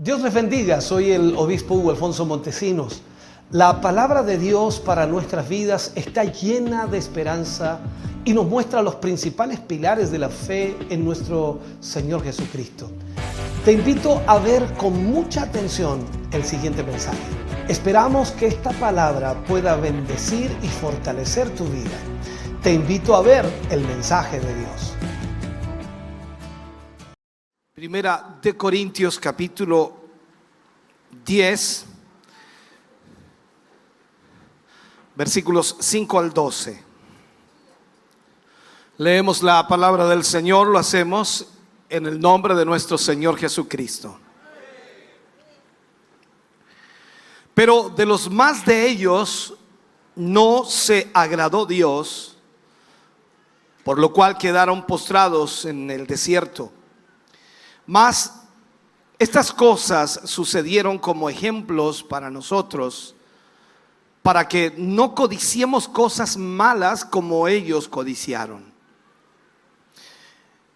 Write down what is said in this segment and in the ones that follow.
Dios les bendiga, soy el obispo Hugo Alfonso Montesinos. La palabra de Dios para nuestras vidas está llena de esperanza y nos muestra los principales pilares de la fe en nuestro Señor Jesucristo. Te invito a ver con mucha atención el siguiente mensaje. Esperamos que esta palabra pueda bendecir y fortalecer tu vida. Te invito a ver el mensaje de Dios. Primera de Corintios capítulo 10, versículos 5 al 12. Leemos la palabra del Señor, lo hacemos en el nombre de nuestro Señor Jesucristo. Pero de los más de ellos no se agradó Dios, por lo cual quedaron postrados en el desierto. Mas estas cosas sucedieron como ejemplos para nosotros, para que no codiciemos cosas malas como ellos codiciaron.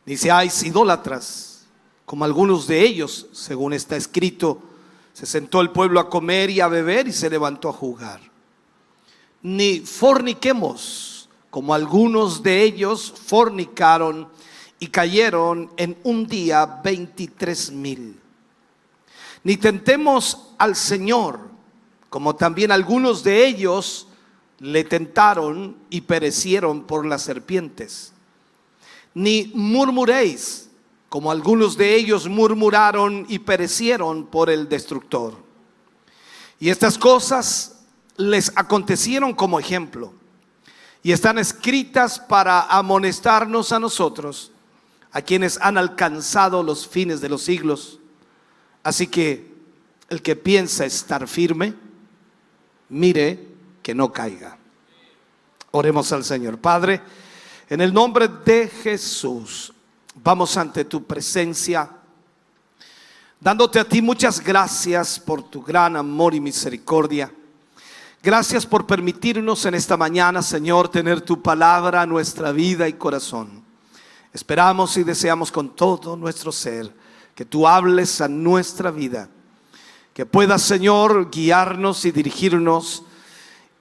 Ni seáis idólatras, como algunos de ellos, según está escrito: se sentó el pueblo a comer y a beber y se levantó a jugar. Ni forniquemos, como algunos de ellos fornicaron y cayeron en un día 23,000. Ni tentemos al Señor, como también algunos de ellos le tentaron y perecieron por las serpientes. Ni murmuréis, como algunos de ellos murmuraron y perecieron por el destructor. Y estas cosas les acontecieron como ejemplo, y están escritas para amonestarnos a nosotros, a quienes han alcanzado los fines de los siglos. Así que el que piensa estar firme, mire que no caiga. Oremos al Señor. Padre, en el nombre de Jesús, vamos ante tu presencia, dándote a ti muchas gracias por tu gran amor y misericordia. Gracias por permitirnos en esta mañana, Señor, tener tu palabra a nuestra vida y corazón. Esperamos y deseamos con todo nuestro ser que tú hables a nuestra vida, que puedas, Señor, guiarnos y dirigirnos,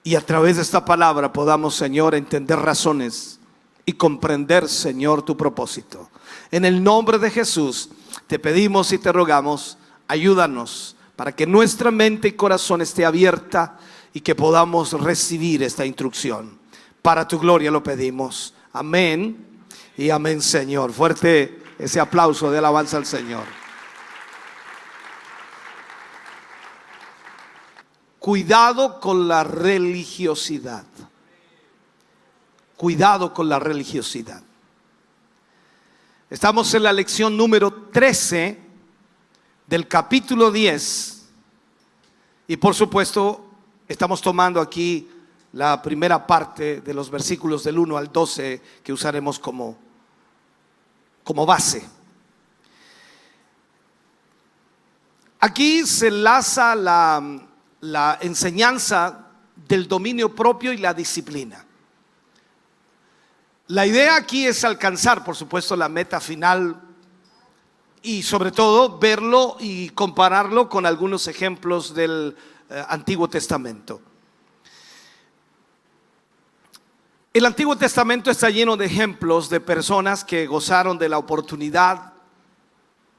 y a través de esta palabra podamos, Señor, entender razones y comprender, Señor, tu propósito. En el nombre de Jesús te pedimos y te rogamos, ayúdanos para que nuestra mente y corazón esté abierta y que podamos recibir esta instrucción. Para tu gloria lo pedimos. Amén y amén, Señor. Fuerte ese aplauso de alabanza al Señor. Cuidado con la religiosidad. Cuidado con la religiosidad. Estamos en la lección número 13 del capítulo 10. Y por supuesto, estamos tomando aquí la primera parte de los versículos del 1 al 12 que usaremos como base. Aquí se enlaza la enseñanza del dominio propio y la disciplina. La idea aquí es alcanzar, por supuesto, la meta final y sobre todo verlo y compararlo con algunos ejemplos del Antiguo Testamento. El Antiguo Testamento está lleno de ejemplos de personas que gozaron de la oportunidad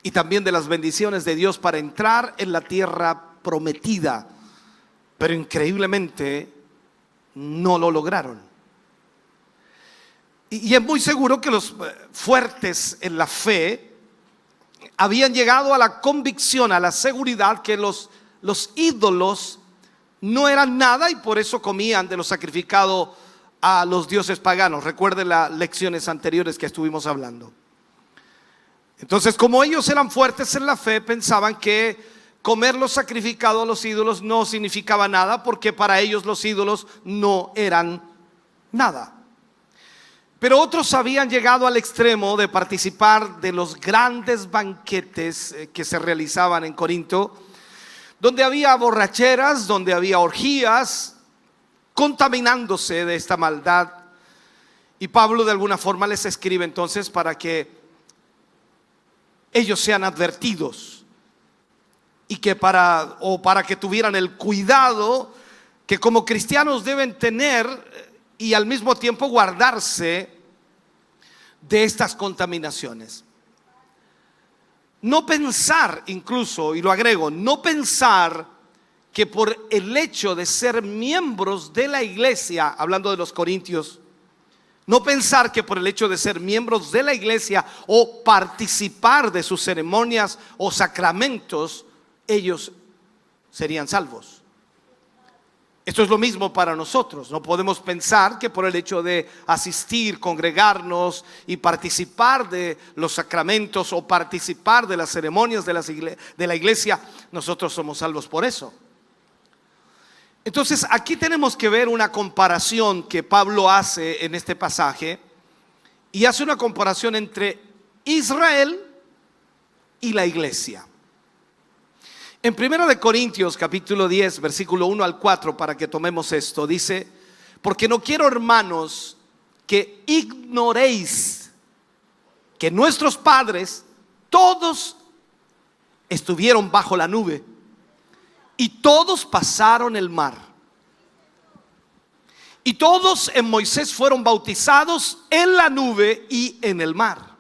y también de las bendiciones de Dios para entrar en la tierra prometida, pero increíblemente no lo lograron. Y es muy seguro que los fuertes en la fe habían llegado a la convicción, a la seguridad que los ídolos no eran nada y por eso comían de lo sacrificado a los dioses paganos. Recuerden las lecciones anteriores que estuvimos hablando. Entonces, como ellos eran fuertes en la fe, pensaban que comer lo sacrificado a los ídolos no significaba nada, porque para ellos los ídolos no eran nada. Pero otros habían llegado al extremo de participar de los grandes banquetes que se realizaban en Corinto, donde había borracheras, donde había orgías, contaminándose de esta maldad. Y Pablo de alguna forma les escribe entonces para que ellos sean advertidos y que para que tuvieran el cuidado que como cristianos deben tener y al mismo tiempo guardarse de estas contaminaciones. No pensar, incluso, y lo agrego, no pensar que por el hecho de ser miembros de la iglesia, hablando de los corintios, no pensar que por el hecho de ser miembros de la iglesia o participar de sus ceremonias o sacramentos, ellos serían salvos. Esto es lo mismo para nosotros. No podemos pensar que por el hecho de asistir, congregarnos y participar de los sacramentos o participar de las ceremonias de la iglesia, nosotros somos salvos por eso. Entonces aquí tenemos que ver una comparación que Pablo hace en este pasaje, y hace una comparación entre Israel y la iglesia. En 1 Corintios capítulo 10 versículo 1 al 4, para que tomemos esto, dice: porque no quiero, hermanos, que ignoréis que nuestros padres todos estuvieron bajo la nube y todos pasaron el mar, y todos en Moisés fueron bautizados en la nube y en el mar.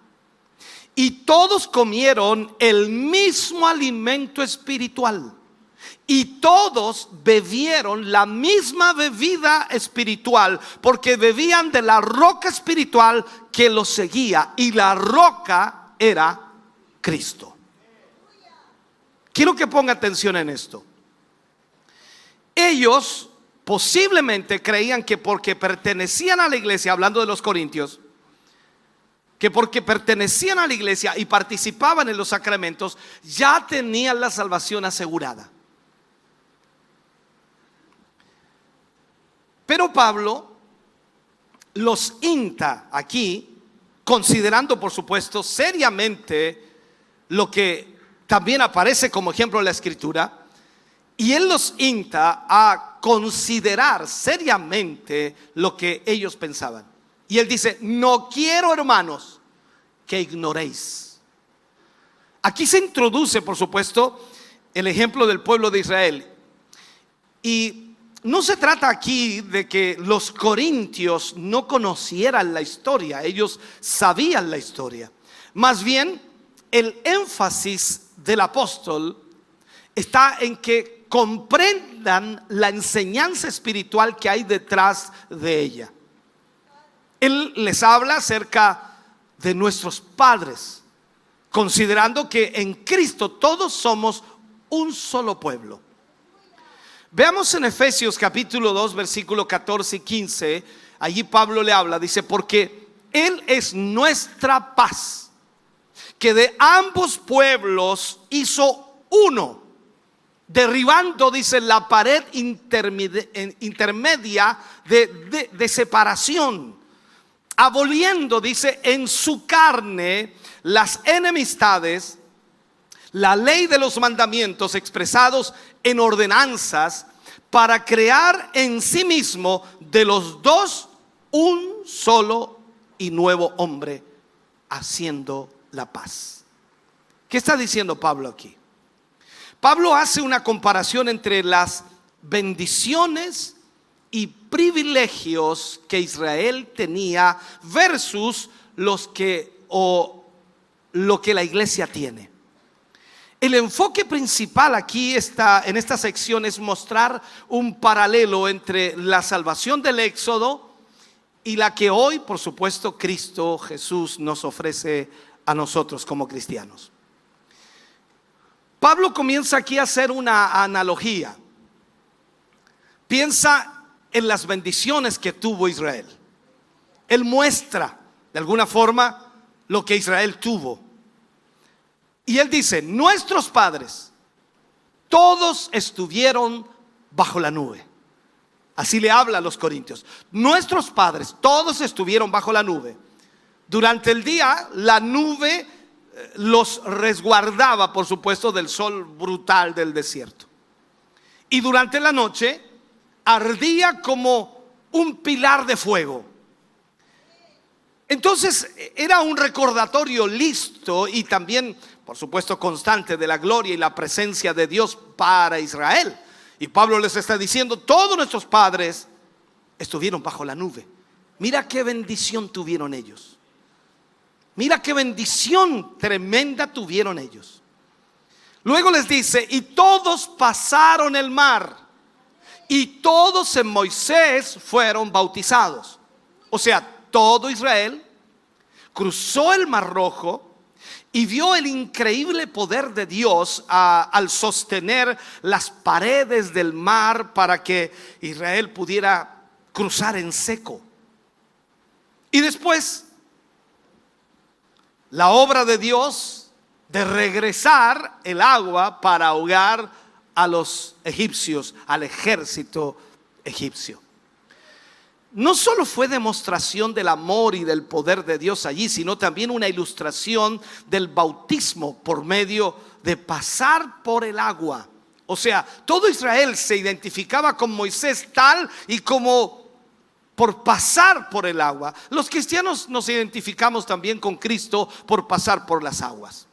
Y todos comieron el mismo alimento espiritual, y todos bebieron la misma bebida espiritual, porque bebían de la roca espiritual que los seguía, y la roca era Cristo. Quiero que ponga atención en esto. Ellos posiblemente creían que porque pertenecían a la iglesia, hablando de los corintios, que porque pertenecían a la iglesia y participaban en los sacramentos, ya tenían la salvación asegurada. Pero Pablo los insta aquí, considerando por supuesto seriamente lo que también aparece como ejemplo en la escritura, y él los insta a considerar seriamente lo que ellos pensaban. Y él dice: no quiero, hermanos, que ignoréis. Aquí se introduce, por supuesto, el ejemplo del pueblo de Israel. Y no se trata aquí de que los corintios no conocieran la historia. Ellos sabían la historia. Más bien, el énfasis del apóstol está en que comprendan la enseñanza espiritual que hay detrás de ella. Él les habla acerca de nuestros padres, considerando que en Cristo todos somos un solo pueblo. Veamos en Efesios capítulo 2 versículo 14 y 15. Allí Pablo le habla, dice: porque Él es nuestra paz, que de ambos pueblos hizo uno, derribando, dice, la pared intermedia de separación, aboliendo, dice, en su carne las enemistades, la ley de los mandamientos expresados en ordenanzas, para crear en sí mismo de los dos un solo y nuevo hombre, haciendo la paz. ¿Qué está diciendo Pablo aquí? Pablo hace una comparación entre las bendiciones y privilegios que Israel tenía versus lo que la iglesia tiene. El enfoque principal aquí está en esta sección, es mostrar un paralelo entre la salvación del Éxodo y la que hoy, por supuesto, Cristo Jesús nos ofrece a nosotros como cristianos. Pablo comienza aquí a hacer una analogía. Piensa en las bendiciones que tuvo Israel. Él muestra de alguna forma lo que Israel tuvo. Y él dice: nuestros padres todos estuvieron bajo la nube. Así le habla a los corintios. Nuestros padres todos estuvieron bajo la nube. Durante el día la nube los resguardaba, por supuesto, del sol brutal del desierto. Y durante la noche ardía como un pilar de fuego. Entonces era un recordatorio listo y también por supuesto constante, de la gloria y la presencia de Dios para Israel. Y Pablo les está diciendo, todos nuestros padres estuvieron bajo la nube. Mira qué bendición tuvieron ellos. Mira qué bendición tremenda tuvieron ellos. Luego les dice, y todos pasaron el mar, y todos en Moisés fueron bautizados. O sea, todo Israel cruzó el Mar Rojo y vio el increíble poder de Dios al sostener las paredes del mar para que Israel pudiera cruzar en seco. Y después, la obra de Dios de regresar el agua para ahogar a los egipcios, al ejército egipcio. No solo fue demostración del amor y del poder de Dios allí, sino también una ilustración del bautismo por medio de pasar por el agua. O sea, todo Israel se identificaba con Moisés tal y como por pasar por el agua. Los cristianos nos identificamos también con Cristo por pasar por las aguas.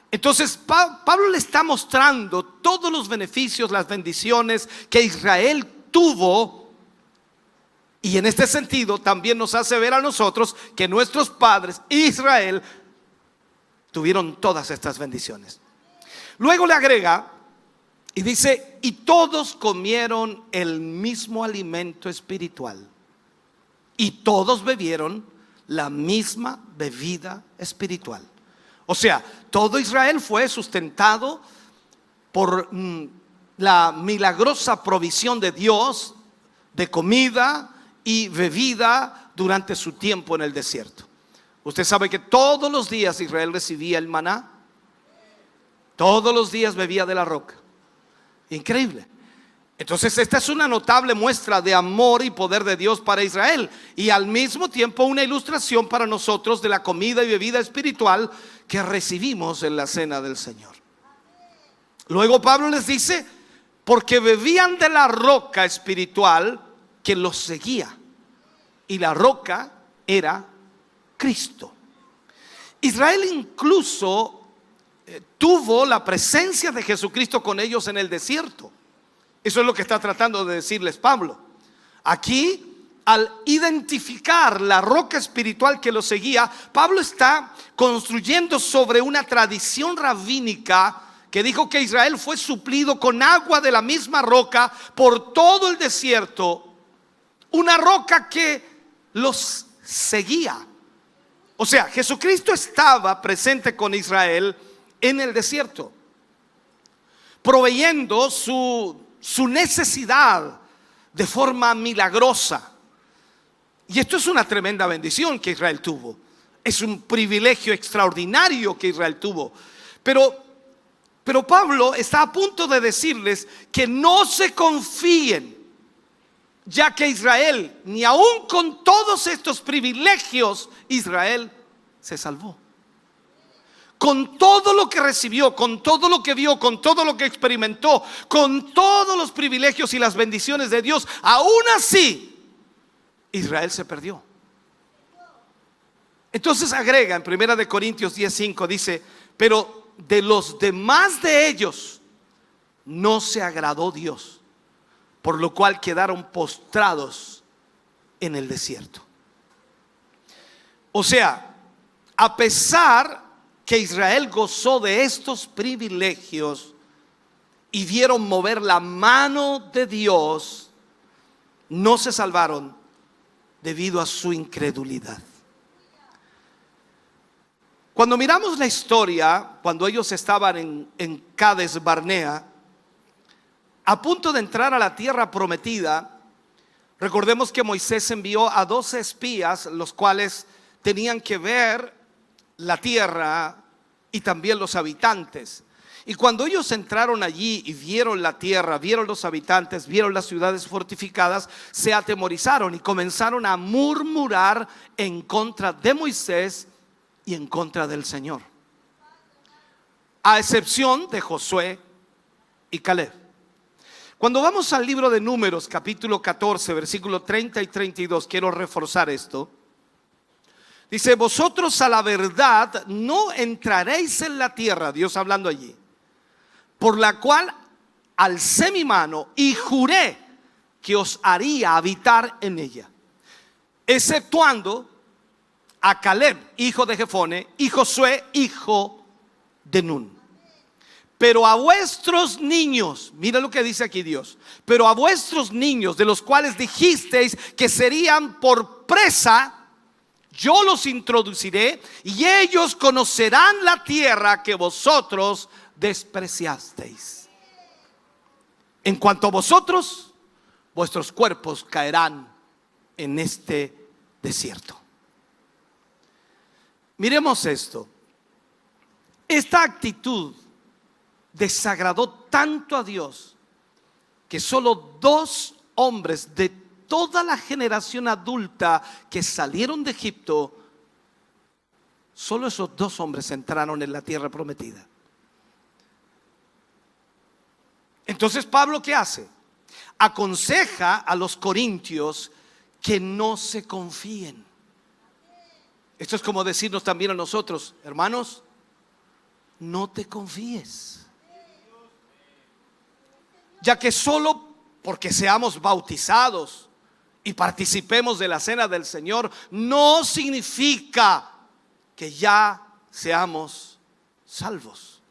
Entonces Pablo le está mostrando todos los beneficios, las bendiciones que Israel tuvo. Y en este sentido también nos hace ver a nosotros que nuestros padres, Israel, tuvieron todas estas bendiciones. Luego le agrega y dice, y todos comieron el mismo alimento espiritual, y todos bebieron la misma bebida espiritual. O sea, todo Israel fue sustentado por la milagrosa provisión de Dios de comida y bebida durante su tiempo en el desierto. Usted sabe que todos los días Israel recibía el maná, todos los días bebía de la roca. Increíble. Entonces esta es una notable muestra de amor y poder de Dios para Israel, y al mismo tiempo una ilustración para nosotros de la comida y bebida espiritual que recibimos en la cena del Señor. Luego Pablo les dice, porque bebían de la roca espiritual que los seguía, y la roca era Cristo. Israel incluso tuvo la presencia de Jesucristo con ellos en el desierto. Eso es lo que está tratando de decirles Pablo. Aquí, al identificar la roca espiritual que los seguía, Pablo está construyendo sobre una tradición rabínica que dijo que Israel fue suplido con agua de la misma roca por todo el desierto. Una roca que los seguía. O sea, Jesucristo estaba presente con Israel en el desierto, proveyendo su necesidad de forma milagrosa. Y esto es una tremenda bendición que Israel tuvo. Es un privilegio extraordinario que Israel tuvo. Pero Pablo está a punto de decirles que no se confíen, ya que Israel, ni aun con todos estos privilegios, Israel se salvó. Con todo lo que recibió, con todo lo que vio, con todo lo que experimentó, con todos los privilegios y las bendiciones de Dios, aún así Israel se perdió. Entonces agrega en 1 Corintios 10:5, dice, pero de los demás de ellos no se agradó Dios, por lo cual quedaron postrados en el desierto. O sea, a pesar que Israel gozó de estos privilegios y vieron mover la mano de Dios, no se salvaron debido a su incredulidad. Cuando miramos la historia, cuando ellos estaban en Cades Barnea, a punto de entrar a la tierra prometida, recordemos que Moisés envió a 12 espías, los cuales tenían que ver la tierra y también los habitantes. Y cuando ellos entraron allí y vieron la tierra, vieron los habitantes, vieron las ciudades fortificadas, se atemorizaron y comenzaron a murmurar en contra de Moisés y en contra del Señor, a excepción de Josué y Caleb. Cuando vamos al libro de Números, capítulo 14, versículo 30 y 32, quiero reforzar esto. Dice, vosotros a la verdad no entraréis en la tierra, Dios hablando allí, por la cual alcé mi mano y juré que os haría habitar en ella, exceptuando a Caleb, hijo de Jefone, y Josué, hijo de Nun. Pero a vuestros niños, mira lo que dice aquí Dios, pero a vuestros niños, de los cuales dijisteis que serían por presa, yo los introduciré y ellos conocerán la tierra que vosotros despreciasteis. En cuanto a vosotros, vuestros cuerpos caerán en este desierto. Miremos esto. Esta actitud desagradó tanto a Dios que solo 2 hombres de toda la generación adulta que salieron de Egipto, solo esos 2 hombres entraron en la tierra prometida. Entonces Pablo, ¿qué hace? Aconseja a los corintios que no se confíen. Esto es como decirnos también a nosotros, hermanos, no te confíes, ya que solo porque seamos bautizados y participemos de la cena del Señor no significa que ya seamos salvos.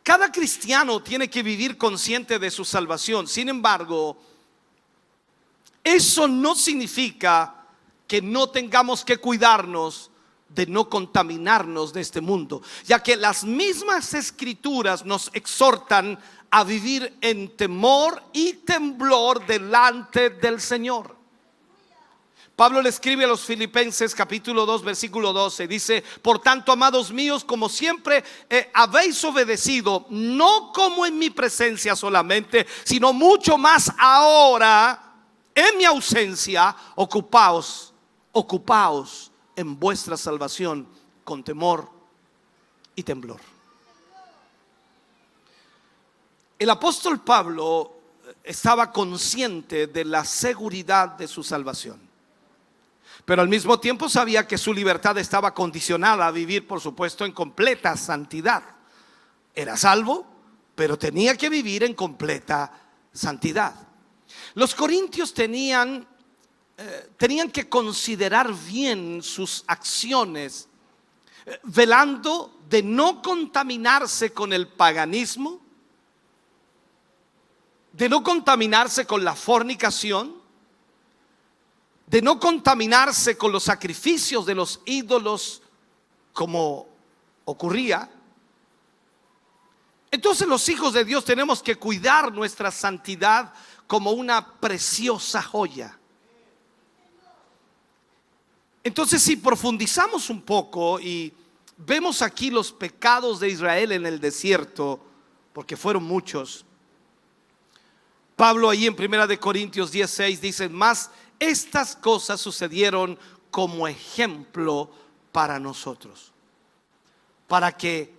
Cada cristiano tiene que vivir consciente de su salvación. Sin embargo, eso no significa que no tengamos que cuidarnos de no contaminarnos de este mundo, ya que las mismas escrituras nos exhortan a vivir en temor y temblor delante del Señor. Pablo le escribe a los Filipenses capítulo 2 versículo 12, dice: por tanto, amados míos, como siempre habéis obedecido, no como en mi presencia solamente, sino mucho más ahora en mi ausencia, ocupaos en vuestra salvación con temor y temblor. El apóstol Pablo estaba consciente de la seguridad de su salvación, pero al mismo tiempo sabía que su libertad estaba condicionada a vivir, por supuesto, en completa santidad. Era salvo, pero tenía que vivir en completa santidad. Los corintios tenían que considerar bien sus acciones, velando de no contaminarse con el paganismo, de no contaminarse con la fornicación, de no contaminarse con los sacrificios de los ídolos como ocurría. Entonces los hijos de Dios tenemos que cuidar nuestra santidad como una preciosa joya. Entonces, si profundizamos un poco y vemos aquí los pecados de Israel en el desierto, porque fueron muchos, Pablo ahí en 1 Corintios 10:6 dice: mas estas cosas sucedieron como ejemplo para nosotros, para que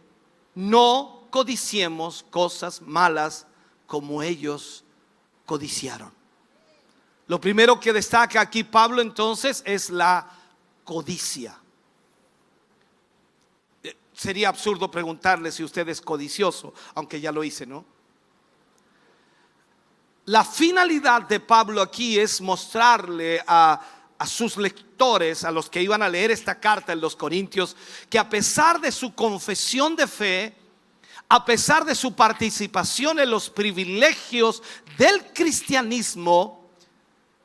no codiciemos cosas malas como ellos codiciaron. Lo primero que destaca aquí Pablo entonces es la codicia. Sería absurdo preguntarle si usted es codicioso, aunque ya lo hice, ¿no? La finalidad de Pablo aquí es mostrarle a sus lectores, a los que iban a leer esta carta en los Corintios, que a pesar de su confesión de fe, a pesar de su participación en los privilegios del cristianismo,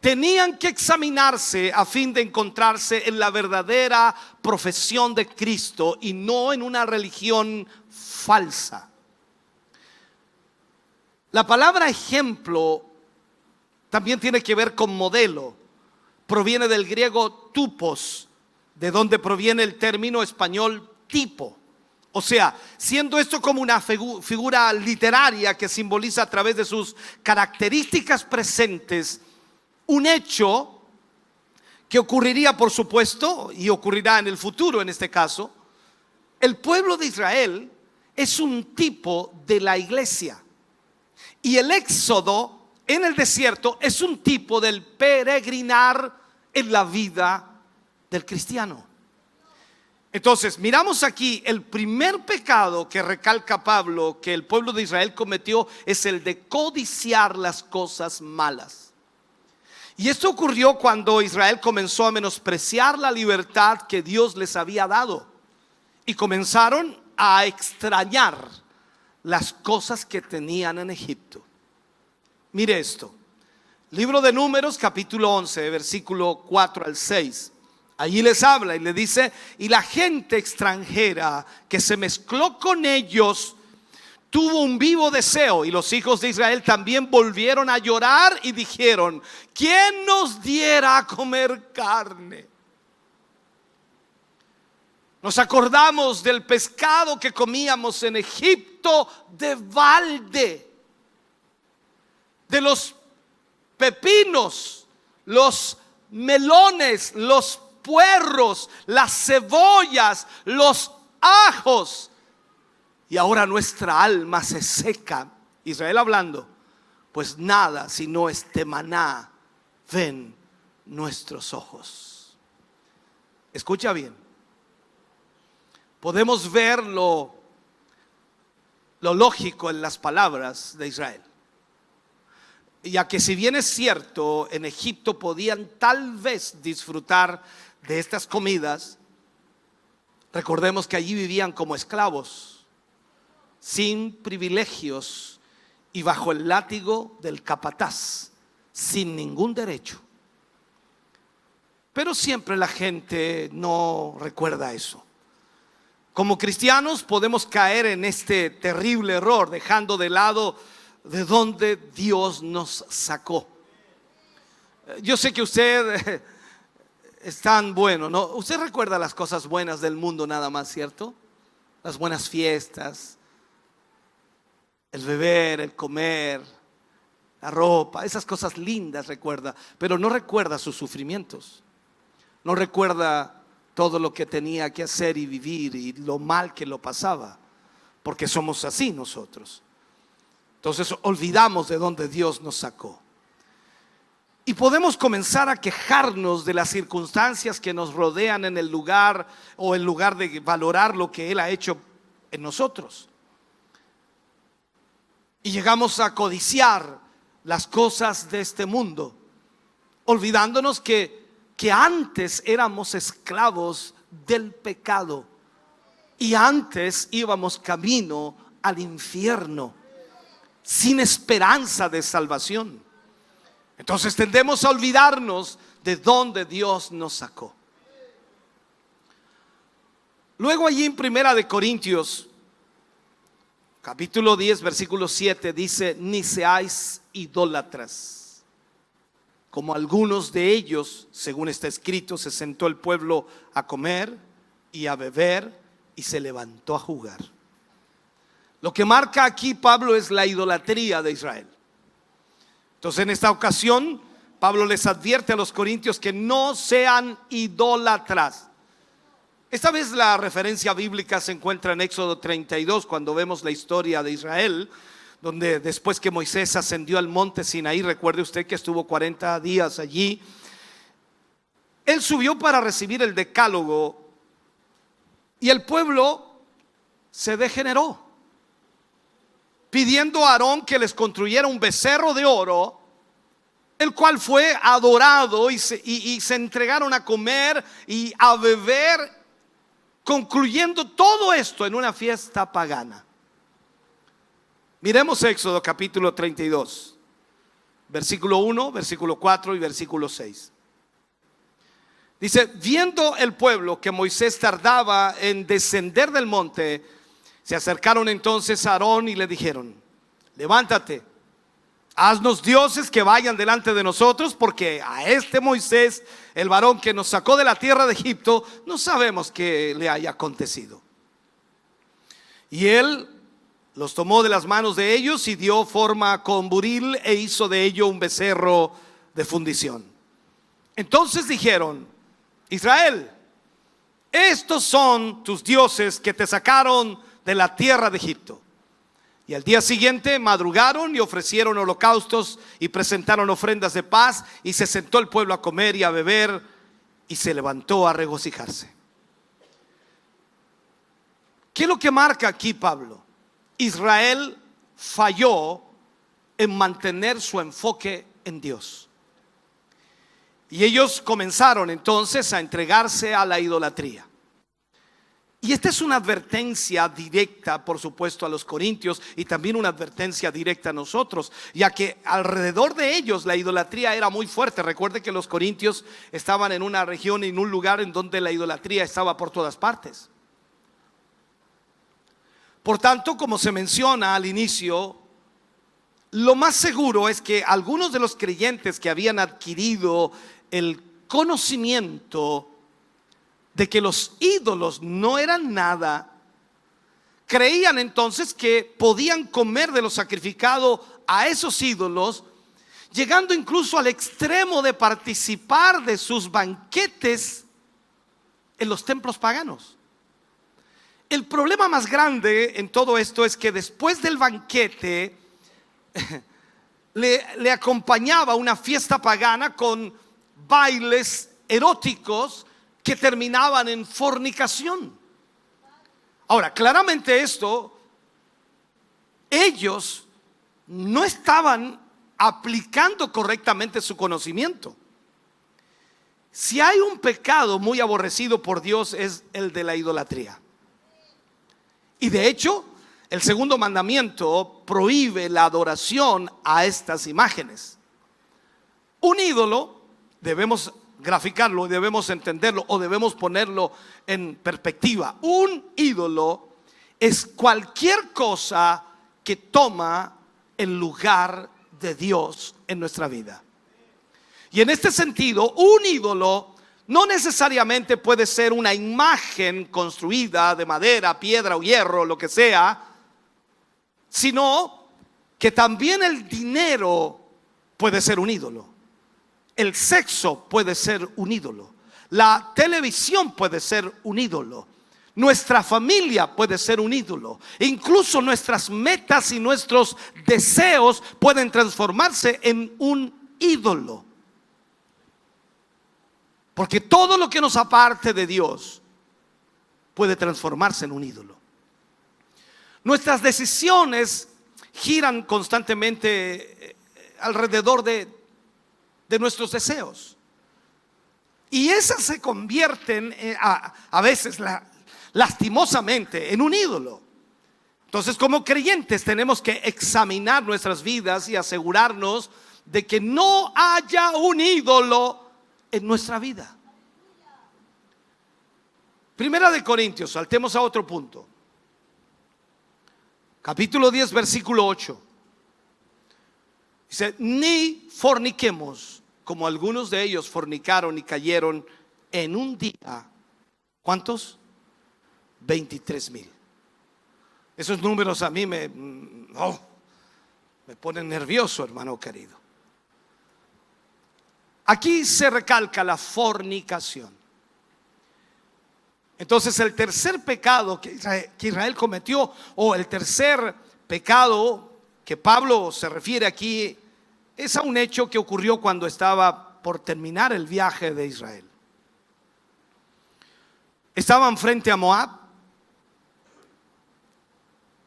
tenían que examinarse a fin de encontrarse en la verdadera profesión de Cristo y no en una religión falsa. La palabra ejemplo también tiene que ver con modelo. Proviene del griego tupos, de donde proviene el término español tipo. O sea, siendo esto como una figura literaria que simboliza a través de sus características presentes un hecho que ocurriría, por supuesto, y ocurrirá en el futuro en este caso. El pueblo de Israel es un tipo de la iglesia. Y el éxodo en el desierto es un tipo del peregrinar en la vida del cristiano. Entonces, miramos aquí el primer pecado que recalca Pablo que el pueblo de Israel cometió es el de codiciar las cosas malas. Y esto ocurrió cuando Israel comenzó a menospreciar la libertad que Dios les había dado y comenzaron a extrañar las cosas que tenían en Egipto. Mire esto, libro de Números capítulo 11, versículo 4 al 6. Allí les habla y le dice: y la gente extranjera que se mezcló con ellos tuvo un vivo deseo, y los hijos de Israel también volvieron a llorar y dijeron: ¿quién nos diera a comer carne? Nos acordamos del pescado que comíamos en Egipto de balde, de los pepinos, los melones, los puerros, las cebollas, los ajos. Y ahora nuestra alma se seca. Israel hablando, pues nada sino este maná ven nuestros ojos. Escucha bien. Podemos ver lo lógico en las palabras de Israel, ya que si bien es cierto, en Egipto podían tal vez disfrutar de estas comidas, recordemos que allí vivían como esclavos, sin privilegios y bajo el látigo del capataz, sin ningún derecho. Pero siempre la gente no recuerda eso. Como cristianos podemos caer en este terrible error, dejando de lado de donde Dios nos sacó. Yo sé que usted es tan bueno, ¿no? Usted recuerda las cosas buenas del mundo nada más, ¿cierto? Las buenas fiestas, el beber, el comer, la ropa, esas cosas lindas recuerda, pero no recuerda sus sufrimientos. No recuerda todo lo que tenía que hacer y vivir y lo mal que lo pasaba, porque somos así nosotros. Entonces olvidamos de dónde Dios nos sacó. Y podemos comenzar a quejarnos de las circunstancias que nos rodean en el lugar, o en lugar de valorar lo que Él ha hecho en nosotros. Y llegamos a codiciar las cosas de este mundo, olvidándonos que antes éramos esclavos del pecado y antes íbamos camino al infierno, sin esperanza de salvación. Entonces tendemos a olvidarnos de dónde Dios nos sacó. Luego allí en Primera de Corintios capítulo 10 versículo 7 dice: ni seáis idólatras, como algunos de ellos, según está escrito, se sentó el pueblo a comer y a beber y se levantó a jugar. Lo que marca aquí Pablo es la idolatría de Israel. Entonces en esta ocasión Pablo les advierte a los corintios que no sean idólatras. Esta vez la referencia bíblica se encuentra en Éxodo 32, cuando vemos la historia de Israel, donde después que Moisés ascendió al monte Sinaí, recuerde usted que estuvo 40 días allí, él subió para recibir el decálogo y el pueblo se degeneró, pidiendo a Aarón que les construyera un becerro de oro, el cual fue adorado y se entregaron a comer y a beber, concluyendo todo esto en una fiesta pagana. Miremos Éxodo capítulo 32, versículo 1, versículo 4 y versículo 6. Dice: viendo el pueblo que Moisés tardaba en descender del monte, se acercaron entonces a Aarón y le dijeron: levántate, haznos dioses que vayan delante de nosotros, porque a este Moisés, el varón que nos sacó de la tierra de Egipto, no sabemos qué le haya acontecido. Y él los tomó de las manos de ellos y dio forma con buril e hizo de ello un becerro de fundición. Entonces dijeron: Israel, estos son tus dioses que te sacaron de la tierra de Egipto. Y al día siguiente madrugaron y ofrecieron holocaustos y presentaron ofrendas de paz, y se sentó el pueblo a comer y a beber y se levantó a regocijarse. ¿Qué es lo que marca aquí Pablo? Israel falló en mantener su enfoque en Dios. Y ellos comenzaron entonces a entregarse a la idolatría. Y esta es una advertencia directa, por supuesto, a los corintios y también una advertencia directa a nosotros, ya que alrededor de ellos la idolatría era muy fuerte. Recuerde que los corintios estaban en una región, en un lugar en donde la idolatría estaba por todas partes. Por tanto, como se menciona al inicio, lo más seguro es que algunos de los creyentes que habían adquirido el conocimiento de que los ídolos no eran nada, creían entonces que podían comer de lo sacrificado a esos ídolos, llegando incluso al extremo de participar de sus banquetes en los templos paganos. El problema más grande en todo esto es que después del banquete le acompañaba una fiesta pagana con bailes eróticos que terminaban en fornicación. Ahora, claramente esto, ellos no estaban aplicando correctamente su conocimiento. Si hay un pecado muy aborrecido por Dios, es el de la idolatría. Y de hecho, el segundo mandamiento prohíbe la adoración a estas imágenes. Un ídolo, debemos graficarlo, debemos entenderlo o debemos ponerlo en perspectiva. Un ídolo es cualquier cosa que toma el lugar de Dios en nuestra vida. Y en este sentido, un ídolo no necesariamente puede ser una imagen construida de madera, piedra o hierro, lo que sea, sino que también el dinero puede ser un ídolo. El sexo puede ser un ídolo. La televisión puede ser un ídolo. Nuestra familia puede ser un ídolo. Incluso nuestras metas y nuestros deseos pueden transformarse en un ídolo. Porque todo lo que nos aparte de Dios puede transformarse en un ídolo. Nuestras decisiones giran constantemente alrededor de nuestros deseos. Y esas se convierten a veces lastimosamente en un ídolo. Entonces, como creyentes tenemos que examinar nuestras vidas y asegurarnos de que no haya un ídolo en nuestra vida. Primera de Corintios, saltemos a otro punto. Capítulo 10, versículo 8. Dice: ni forniquemos, como algunos de ellos fornicaron y cayeron en un día. ¿Cuántos? 23,000. Esos números a mí me ponen nervioso, hermano querido. Aquí se recalca la fornicación. Entonces, el tercer pecado que Israel cometió, o el tercer pecado que Pablo se refiere aquí, es a un hecho que ocurrió cuando estaba por terminar el viaje de Israel. Estaban frente a Moab,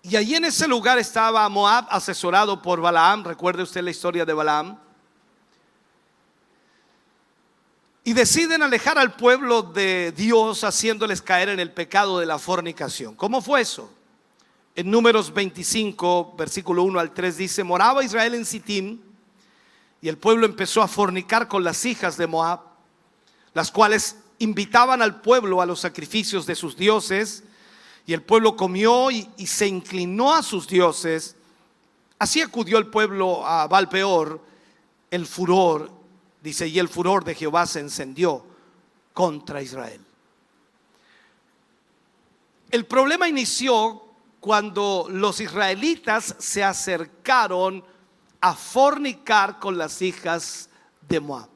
y allí en ese lugar estaba Moab asesorado por Balaam. Recuerde usted la historia de Balaam. Y deciden alejar al pueblo de Dios, haciéndoles caer en el pecado de la fornicación. ¿Cómo fue eso? En Números 25, versículo 1 al 3 dice: moraba Israel en Sitim, y el pueblo empezó a fornicar con las hijas de Moab, las cuales invitaban al pueblo a los sacrificios de sus dioses, y el pueblo comió y se inclinó a sus dioses. Así acudió el pueblo a Baal-peor. El furor, dice, y el furor de Jehová se encendió contra Israel. El problema inició cuando los israelitas se acercaron a fornicar con las hijas de Moab.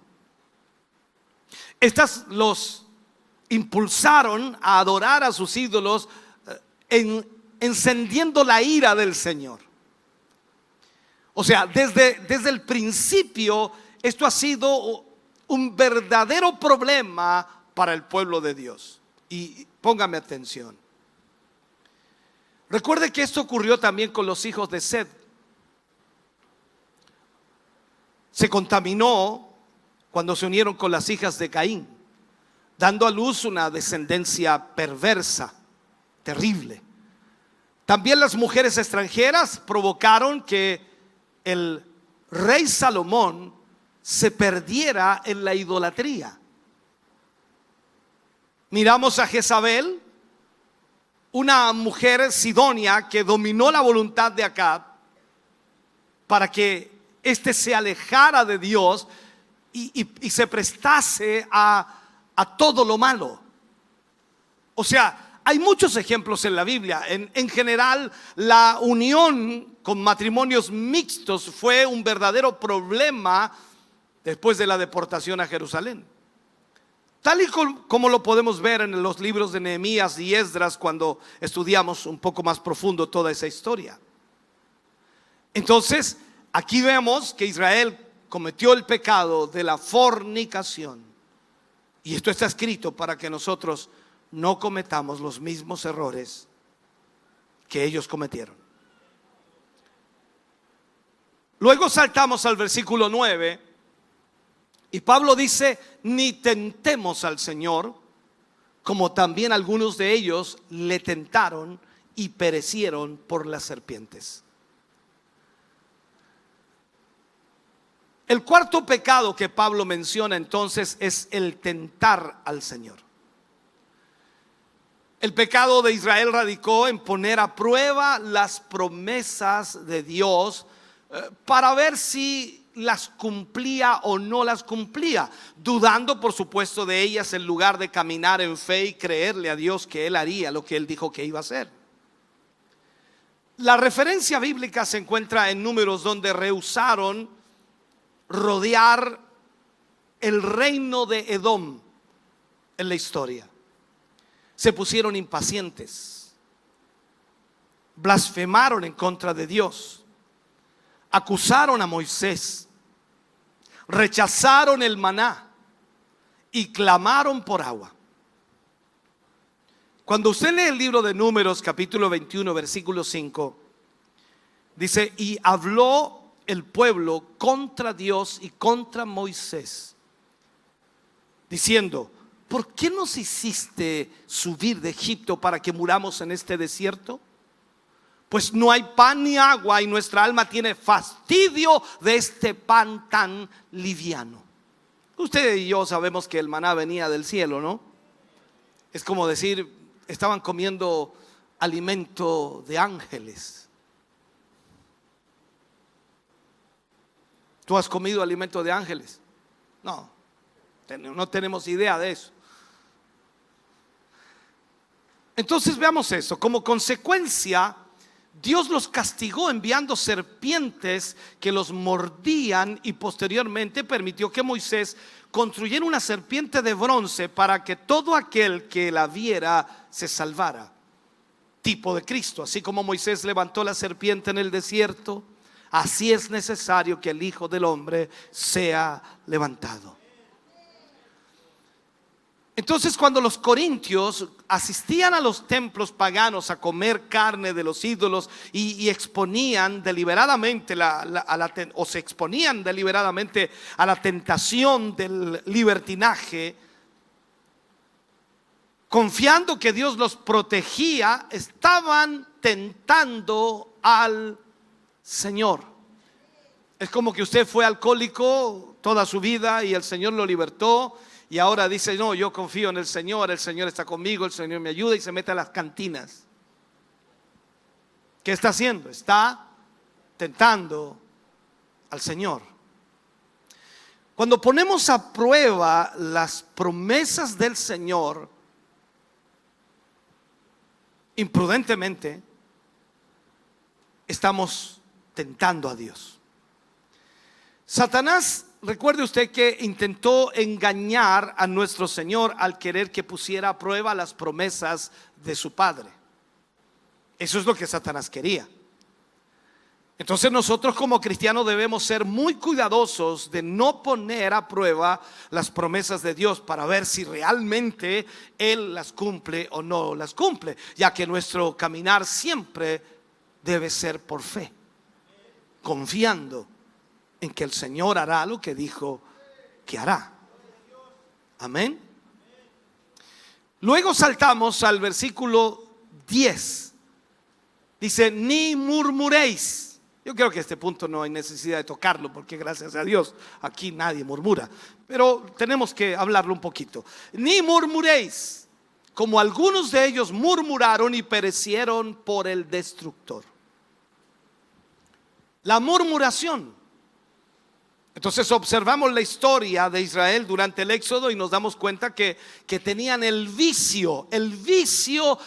Estas los impulsaron a adorar a sus ídolos, encendiendo la ira del Señor. O sea, desde el principio esto ha sido un verdadero problema para el pueblo de Dios. Y póngame atención. Recuerde que esto ocurrió también con los hijos de Set. Se contaminó cuando se unieron con las hijas de Caín, dando a luz una descendencia perversa, terrible. También las mujeres extranjeras provocaron que el rey Salomón se perdiera en la idolatría. Miramos a Jezabel, una mujer sidonia que dominó la voluntad de Acab para que éste se alejara de Dios y se prestase a todo lo malo. O sea, hay muchos ejemplos en la Biblia. En general, la unión con matrimonios mixtos fue un verdadero problema después de la deportación a Jerusalén. Tal y como lo podemos ver en los libros de Nehemías y Esdras cuando estudiamos un poco más profundo toda esa historia. Entonces, aquí vemos que Israel cometió el pecado de la fornicación. Y esto está escrito para que nosotros no cometamos los mismos errores que ellos cometieron. Luego saltamos al versículo 9 y Pablo dice: ni tentemos al Señor, como también algunos de ellos le tentaron y perecieron por las serpientes. El cuarto pecado que Pablo menciona entonces es el tentar al Señor. El pecado de Israel radicó en poner a prueba las promesas de Dios para ver si las cumplía o no las cumplía, dudando por supuesto de ellas en lugar de caminar en fe y creerle a Dios que Él haría lo que Él dijo que iba a hacer. La referencia bíblica se encuentra en Números, donde rehusaron rodear el reino de Edom en la historia. Se pusieron impacientes, blasfemaron en contra de Dios, acusaron a Moisés, rechazaron el maná y clamaron por agua. Cuando usted lee el libro de Números capítulo 21 versículo 5, dice: y habló el pueblo contra Dios y contra Moisés, diciendo: ¿por qué nos hiciste subir de Egipto para que muramos en este desierto? Pues no hay pan ni agua y nuestra alma tiene fastidio de este pan tan liviano. Usted y yo sabemos que el maná venía del cielo, ¿no? Es como decir, estaban comiendo alimento de ángeles. ¿Tú has comido alimento de ángeles? No, no tenemos idea de eso. Entonces veamos eso. Como consecuencia, Dios los castigó enviando serpientes que los mordían, y posteriormente permitió que Moisés construyera una serpiente de bronce para que todo aquel que la viera se salvara. Tipo de Cristo. Así como Moisés levantó la serpiente en el desierto, así es necesario que el Hijo del Hombre sea levantado. Entonces, cuando los corintios asistían a los templos paganos a comer carne de los ídolos y exponían deliberadamente se exponían deliberadamente a la tentación del libertinaje, confiando que Dios los protegía, estaban tentando al Señor. Es como que usted fue alcohólico toda su vida y el Señor lo libertó, y ahora dice: no, yo confío en el Señor está conmigo, el Señor me ayuda, y se mete a las cantinas. ¿Qué está haciendo? Está tentando al Señor. Cuando ponemos a prueba las promesas del Señor imprudentemente, estamos tentando a Dios. Satanás, recuerde usted que intentó engañar a nuestro Señor al querer que pusiera a prueba las promesas de su Padre. Eso es lo que Satanás quería. Entonces nosotros como cristianos debemos ser muy cuidadosos de no poner a prueba las promesas de Dios para ver si realmente Él las cumple o no las cumple, ya que nuestro caminar siempre debe ser por fe, confiando en que el Señor hará lo que dijo que hará. Amén. Luego saltamos al versículo 10. Dice: ni murmuréis. Yo creo que a este punto no hay necesidad de tocarlo, porque gracias a Dios aquí nadie murmura, pero tenemos que hablarlo un poquito. Ni murmuréis, como algunos de ellos murmuraron y perecieron por el destructor. La murmuración. Entonces observamos la historia de Israel durante el Éxodo y nos damos cuenta que tenían el vicio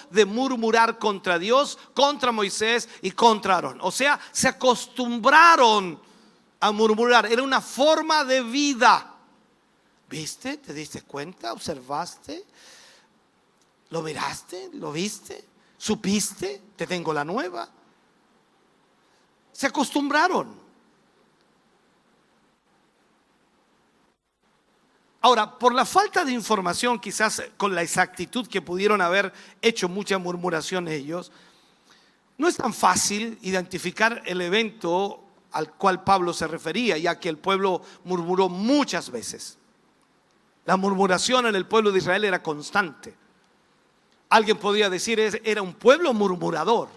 de murmurar contra Dios, contra Moisés y contra Aarón. O sea, se acostumbraron a murmurar. Era una forma de vida. ¿Viste? ¿Te diste cuenta? ¿Observaste? ¿Lo miraste? ¿Lo viste? ¿Supiste? Te tengo la nueva. Se acostumbraron. Ahora, por la falta de información, quizás con la exactitud que pudieron haber hecho mucha murmuración ellos, no es tan fácil identificar el evento al cual Pablo se refería, ya que el pueblo murmuró muchas veces. La murmuración en el pueblo de Israel era constante. Alguien podría decir, era un pueblo murmurador.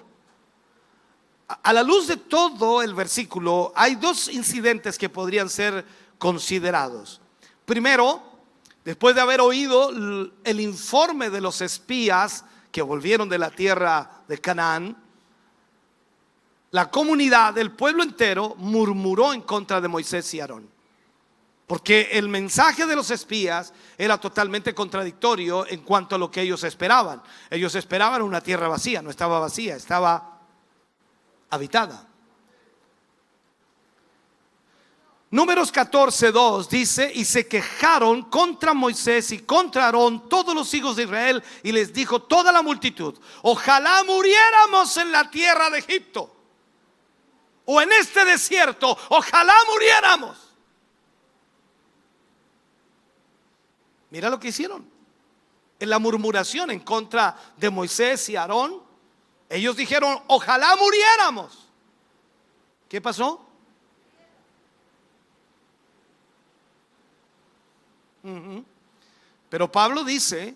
A la luz de todo el versículo, hay dos incidentes que podrían ser considerados. Primero, después de haber oído el informe de los espías que volvieron de la tierra de Canaán, la comunidad, el pueblo entero, murmuró en contra de Moisés y Aarón, porque el mensaje de los espías era totalmente contradictorio en cuanto a lo que ellos esperaban. Ellos esperaban una tierra vacía. No estaba vacía, estaba habitada. Números 14:2 dice: y se quejaron contra Moisés y contra Aarón todos los hijos de Israel, y les dijo toda la multitud: ojalá muriéramos en la tierra de Egipto, o en este desierto, ojalá muriéramos. Mira lo que hicieron en la murmuración en contra de Moisés y Aarón. Ellos dijeron: ojalá muriéramos. ¿Qué pasó? Pero Pablo dice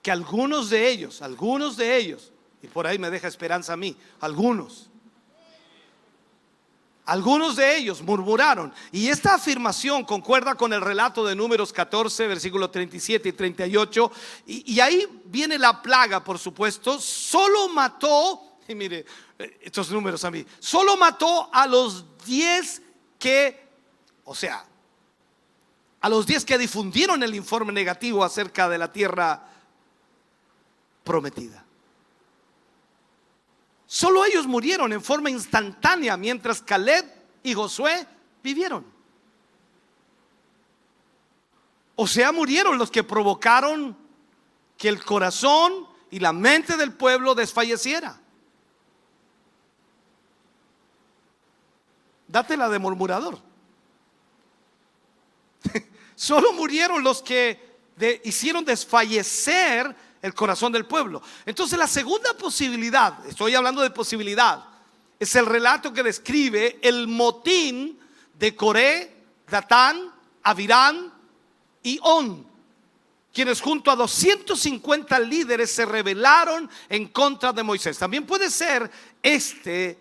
que algunos de ellos, y por ahí me deja esperanza a mí, algunos de ellos murmuraron. Y esta afirmación concuerda con el relato de Números 14, versículos 37 y 38. Y ahí viene la plaga, por supuesto. Solo mató, y mire estos números a mí, solo mató a los 10 que, a los 10 que difundieron el informe negativo acerca de la tierra prometida. Solo ellos murieron en forma instantánea, mientras Caleb y Josué vivieron. O sea, murieron los que provocaron que el corazón y la mente del pueblo desfalleciera. Dátela de murmurador. Solo murieron los que hicieron desfallecer el corazón del pueblo. Entonces la segunda posibilidad, estoy hablando de posibilidad, es el relato que describe el motín de Coré, Datán, Abiram y On, quienes junto a 250 líderes se rebelaron en contra de Moisés. También puede ser este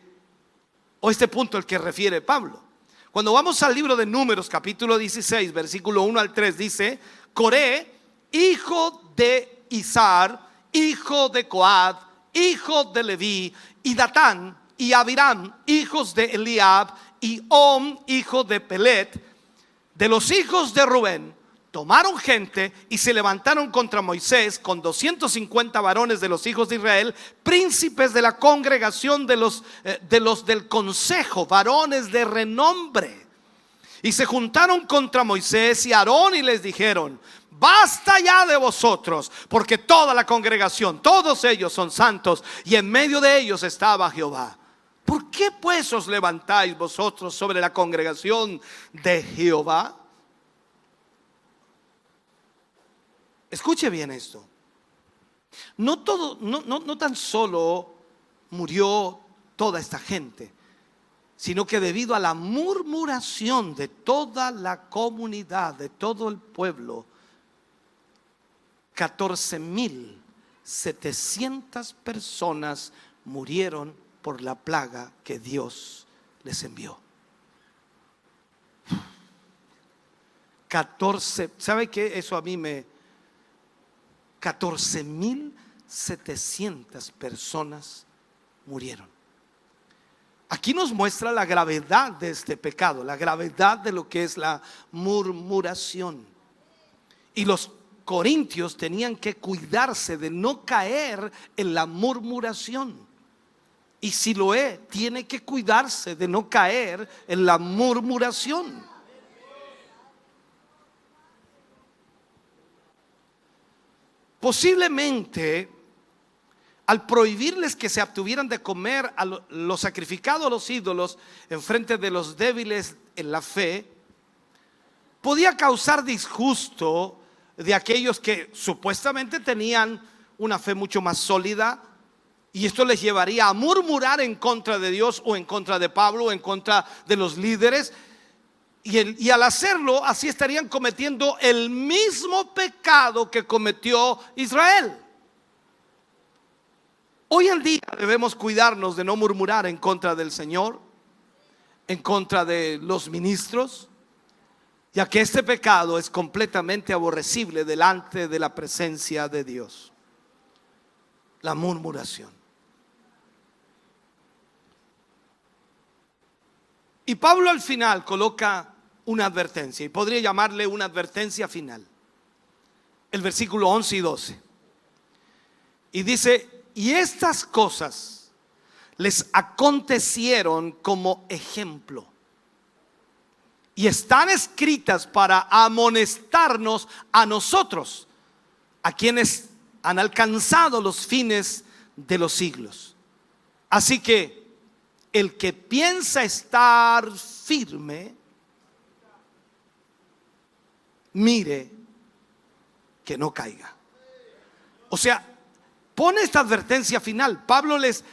punto el que refiere Pablo. Cuando vamos al libro de Números, capítulo 16, versículo 1 al 3, dice: Coré, hijo de Izar, hijo de Coad, hijo de Leví, y Datán y Abiram, hijos de Eliab, y Om, hijo de Pelet, de los hijos de Rubén, tomaron gente y se levantaron contra Moisés con 250 varones de los hijos de Israel, príncipes de la congregación de los del consejo, varones de renombre. Y se juntaron contra Moisés y Aarón y les dijeron: basta ya de vosotros, porque toda la congregación, todos ellos son santos, y en medio de ellos estaba Jehová. ¿Por qué pues os levantáis vosotros sobre la congregación de Jehová? Escuche bien esto. No tan solo murió toda esta gente, sino que debido a la murmuración de toda la comunidad, de todo el pueblo, 14,700 personas murieron por la plaga que Dios les envió. 14, ¿sabe qué? Eso a mí 14,700 personas murieron. Aquí nos muestra la gravedad de este pecado, la gravedad de lo que es la murmuración. Y los corintios tenían que cuidarse de no caer en la murmuración. Y Siloé tiene que cuidarse de no caer en la murmuración. Posiblemente, al prohibirles que se abstuvieran de comer a lo sacrificado a los ídolos en frente de los débiles en la fe, podía causar disgusto de aquellos que supuestamente tenían una fe mucho más sólida, y esto les llevaría a murmurar en contra de Dios o en contra de Pablo o en contra de los líderes. Y al hacerlo, así estarían cometiendo el mismo pecado que cometió Israel. Hoy en día debemos cuidarnos de no murmurar en contra del Señor, en contra de los ministros, ya que este pecado es completamente aborrecible delante de la presencia de Dios. La murmuración. Y Pablo al final coloca una advertencia, y podría llamarle una advertencia final. El versículo 11 y 12. Y dice: y estas cosas les acontecieron como ejemplo, y están escritas para amonestarnos a nosotros, a quienes han alcanzado los fines de los siglos. Así que el que piensa estar firme, mire que no caiga. O sea, pone esta advertencia final. Pablo les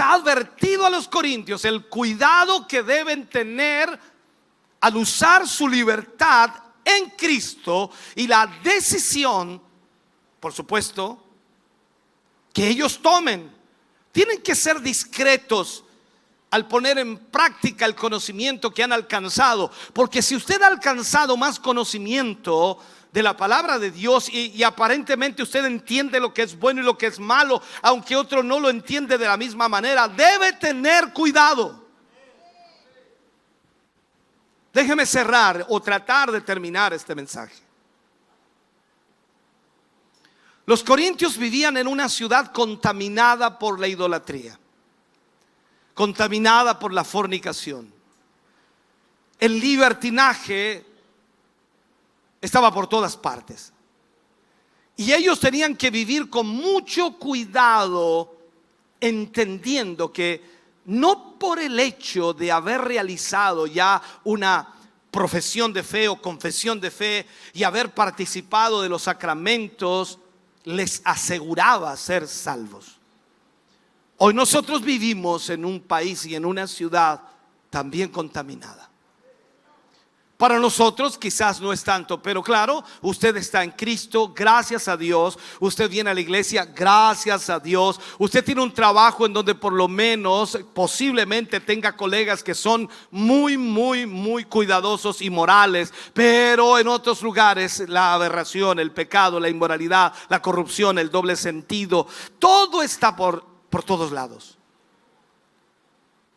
ha advertido a los corintios el cuidado que deben tener al usar su libertad en Cristo, y la decisión, por supuesto, que ellos tomen. Tienen que ser discretos al poner en práctica el conocimiento que han alcanzado, porque si usted ha alcanzado más conocimiento de la palabra de Dios y aparentemente usted entiende lo que es bueno y lo que es malo, aunque otro no lo entiende de la misma manera, debe tener cuidado. Déjeme cerrar o tratar de terminar este mensaje. Los corintios vivían en una ciudad contaminada por la idolatría, contaminada por la fornicación. El libertinaje estaba por todas partes, y ellos tenían que vivir con mucho cuidado, entendiendo que no por el hecho de haber realizado ya una profesión de fe o confesión de fe y haber participado de los sacramentos les aseguraba ser salvos. Hoy nosotros vivimos en un país y en una ciudad también contaminada. Para nosotros quizás no es tanto, pero claro, usted está en Cristo, gracias a Dios. Usted viene a la iglesia, gracias a Dios. Usted tiene un trabajo en donde por lo menos posiblemente tenga colegas que son muy cuidadosos y morales, pero en otros lugares la aberración, el pecado, la inmoralidad, la corrupción, el doble sentido, todo está por todos lados.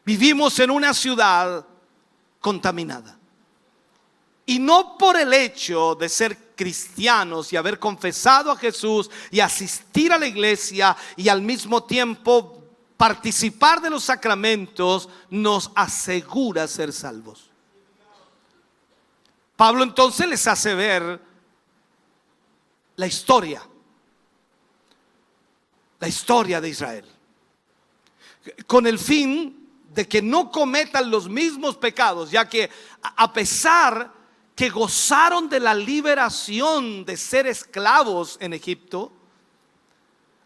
Vivimos en una ciudad contaminada. Y no por el hecho de ser cristianos y haber confesado a Jesús y asistir a la iglesia y al mismo tiempo participar de los sacramentos nos asegura ser salvos. Pablo entonces les hace ver la historia de Israel. con el fin de que no cometan los mismos pecados, ya que a pesar que gozaron de la liberación de ser esclavos en Egipto,